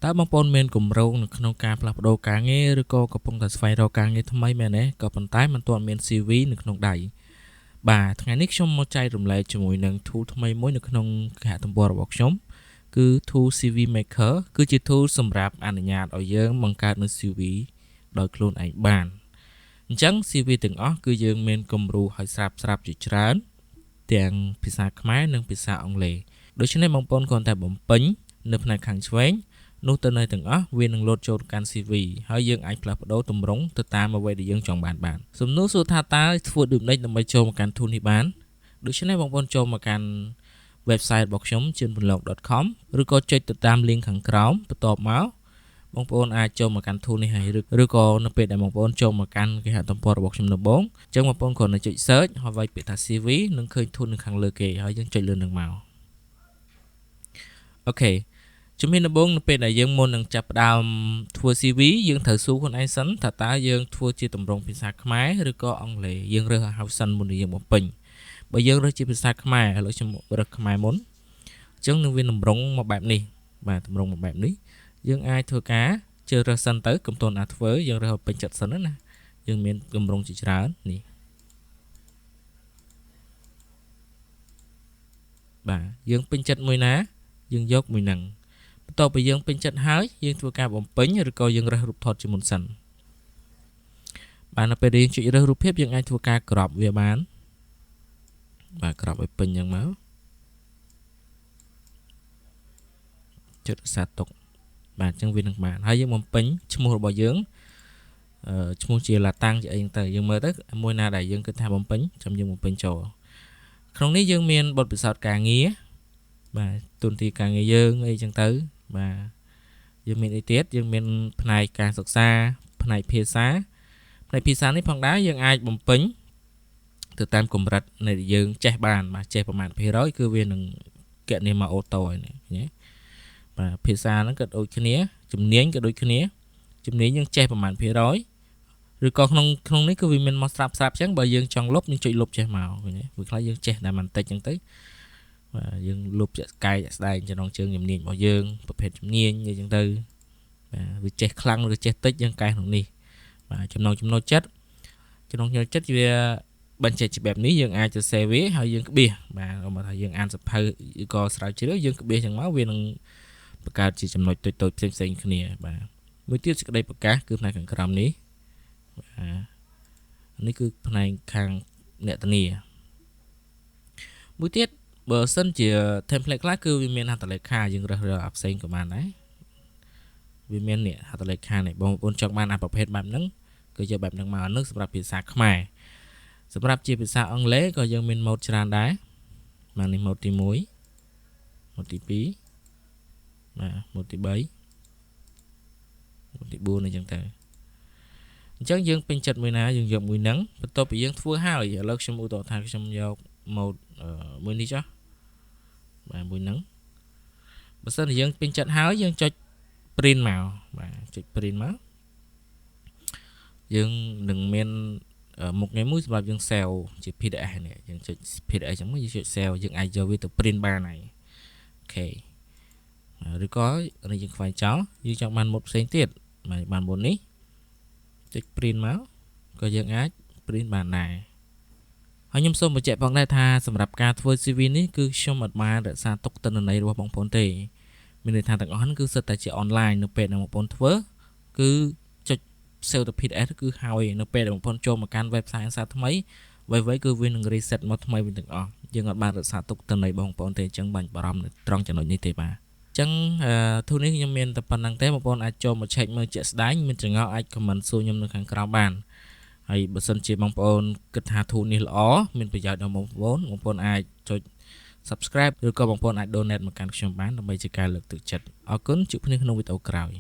តើបងប្អូនមានគម្រោងនៅក្នុងការផ្លាស់ប្ដូរការងារឬក៏កំពុងតែស្វែងរកការងារថ្មីមែនទេក៏ប៉ុន្តែមិនទាន់មាន CV នៅក្នុងដៃបាទថ្ងៃនេះខ្ញុំមកចែករំលែកជាមួយនឹង tool ថ្មីមួយនៅក្នុងគេហទំព័ររបស់ខ្ញុំគឺ tool CV Maker គឺជា tool សម្រាប់អនុញ្ញាតឲ្យយើងបង្កើតនៅ CV ដោយខ្លួនឯងបានអញ្ចឹង CV ទាំងអស់គឺយើងមានគំរូឲ្យស្រាប់ជាច្រើនទាំងភាសាខ្មែរនិងភាសាអង់គ្លេសដូច្នេះបងប្អូនគ្រាន់តែបំពេញនៅផ្នែកខាងឆ្វេងនោះទៅនៅទាំងអស់វានឹងលោតចូលកាន់ CV ហើយយើងអាចផ្លាស់ប្ដូរទម្រង់ទៅតាមអ្វីដែលយើងចង់បានសំណួរសួរថាតើធ្វើដូចម្តេចដើម្បីចូលមកកាន់ tool នេះបានដូច្នេះបងប្អូនចូលមកកាន់ website របស់ខ្ញុំ chunpanlok.com ឬក៏ចុចទៅតាម link ខាងក្រោមបន្ទាប់មកបងប្អូនអាចចូលមកកាន់ tool នេះហើយឬក៏នៅពេលដែលបងប្អូនចូលមកកាន់គេហទំព័ររបស់ខ្ញុំដំបូងអញ្ចឹងបងប្អូនគ្រាន់តែចុច search ហើយវាយពាក្យថា CV នឹងឃើញ tool នៅខាងលើគេហើយយើងចុចលើនឹងមកអូខេជំហានដំបូងនៅពេលដែលយើងមុននឹងចាប់ផ្ដើមធ្វើ CV យើងត្រូវសួរខ្លួនឯងសិនថាតើយើងធ្វើជាទម្រង់ភាសាខ្មែរឬក៏អង់គ្លេសយើងរើសឲ្យហៅសិនមុននឹងយើងបំពេញបើយើងរើសជាភាសាខ្មែរឥឡូវខ្ញុំរើសខ្មែរមុនអញ្ចឹងនឹងវាទម្រង់មកបែបនេះបាទទម្រង់មកបែបនេះយើងអាចធ្វើការជ្រើសរើសសិនទៅកុំតន់អាចធ្វើយើងរើសឲ្យពេញចិត្តសិនណាយើងមានទម្រង់ជាច្រើននេះបាទយើងពេញចិត្តមួយណាយើងយកមួយហ្នឹងបន្ទាប់ពីយើងពេញចិត្តហើយយើងធ្វើការបំពេញឬក៏យើងរើសរូបថតជាមុនសិនបាទនៅពេលដែលយើងចុចរើសរូបភាពយើងអាចធ្វើការក្របវាបានបាទក្របឲ្យពេញយ៉ាងមកចុចរក្សាទុកបាទអញ្ចឹងវានឹងបានហើយយើងបំពេញឈ្មោះរបស់យើងឈ្មោះជាឡាតាំងជាអីទៅយើងមើលទៅមួយណាដែលយើងគិតថាបំពេញចាំយើងបំពេញចូលក្នុងនេះយើងមានបទពិសោធន៍ការងារបាទទូនទីការងារយើងអីចឹងទៅបាទយើងមានអីទៀតយើងមានផ្នែកការសិក្សាផ្នែកភាសានេះផងដែរយើងអាចបំពេញទៅតាមកម្រិតនៃយើងចេះបានបាទចេះប្រមាណភាគរយគឺវានឹងគណនាមកអូតូហើយណាបាទភាសាហ្នឹងក៏ដូចគ្នាជំនាញក៏ដូចគ្នាជំនាញយើងចេះប្រមាណភាគរយឬក៏ក្នុងនេះគឺវាមានមកស្រាប់អញ្ចឹងបើយើងចង់លុបយើងចុចលុបចេះមកឃើញទេវាខ្លះយើងចេះតែបន្តិចអញ្ចឹងទៅបាទយើងលុបជាក់កាយជាក់ស្ដែងចំណងជើងជំនាញរបស់យើងប្រភេទជំនាញអីចឹងទៅបាទវាចេះខ្លាំងឬចេះតិចយើងកែក្នុងនេះបាទចំណងចិត្តវាបញ្ជាក់ជាបែបនេះយើងអាចទៅ save វាហើយយើងក្បៀសបាទមកថាយើងអានសភៅឬក៏ស្រាវជ្រាវយើងក្បៀសចឹងមកវានឹងបង្កើតជាចំណុចតូចផ្សេងគ្នាបាទមួយទៀតសេចក្តីប្រកាសគឺផ្នែកខាងក្រោមនេះបាទនេះគឺផ្នែកខាងអ្នកធានាមួយទៀតបើសិនជា template ខ្លះគឺវាមានហត្ថលេខាយើងរើសអាផ្សេងក៏បានដែរវាមាននេះហត្ថលេខានេះបងប្អូនចង់បានអាប្រភេទបែបហ្នឹងគឺយកបែបហ្នឹងមកអានោះសម្រាប់ភាសាខ្មែរសម្រាប់ជាភាសាអង់គ្លេសក៏យើងមានម៉ូដច្រើនដែរបាទនេះម៉ូដទី1ម៉ូដទី2បាទម៉ូដទី3ម៉ូដទី4អញ្ចឹងទៅអញ្ចឹងយើងពេញចិត្តមួយណាយើងយកមួយហ្នឹងបន្ទាប់ពីយើងធ្វើហើយឥឡូវខ្ញុំឧទាហរណ៍ថាខ្ញុំយកម៉ូដមួយនេះចុះបាទមួយហ្នឹងបើសិនជាយើងពេញចិត្តហើយយើងចុច print មកបាទចុច print មកយើងនឹងមានមុខងារមួយសម្រាប់យើង save ជា PDF នេះយើងចុច PDF ចឹងមកយើងចុច save យើងអាចយកវាទៅ print បានហើយអូខេឬក៏នេះយើងខ្វែងចោលយើងចង់បានម៉ូដផ្សេងទៀតបានម៉ូដនេះចុច print មកក៏យើងអាច print បានដែរហើយខ្ញុំសូមបញ្ជាក់ផងដែរថាសម្រាប់ការធ្វើ CV នេះគឺខ្ញុំអត់បានរក្សាទុកទិន្នន័យរបស់បងប្អូនទេមានន័យថាទាំងអស់ហ្នឹងគឺសិតតែជា online នៅពេលដែលបងប្អូនធ្វើគឺចុច save ទៅ PDF គឺហើយនៅពេលដែលបងប្អូនចូលមកកាន់ website អាសាថ្មីអ្វីៗគឺវានឹង reset មកថ្មីវិញទាំងអស់យើងអត់បានរក្សាទុកទិន្នន័យបងប្អូនទេអញ្ចឹងបាញ់បារម្ភនៅត្រង់ចំណុចនេះទេបាទអញ្ចឹងទូនេះខ្ញុំមានតែប៉ុណ្្នឹងទេបងប្អូនអាចចូលមក check មើលជាក់ស្ដែងមានចង្អុលអាច comment សួរខ្ញុំនៅខាងក្រោមបានហើយបើសិនជាបងប្អូនគិតថាទូនេះល្អមានប្រយោជន៍ដល់បងប្អូនអាចចុច subscribe ឬក៏បងប្អូនអាច donate មកកាន់ខ្ញុំបានដើម្បីជាការលើកទឹកចិត្តអរគុណជួបគ្នាក្នុងវីដេអូក្រោយ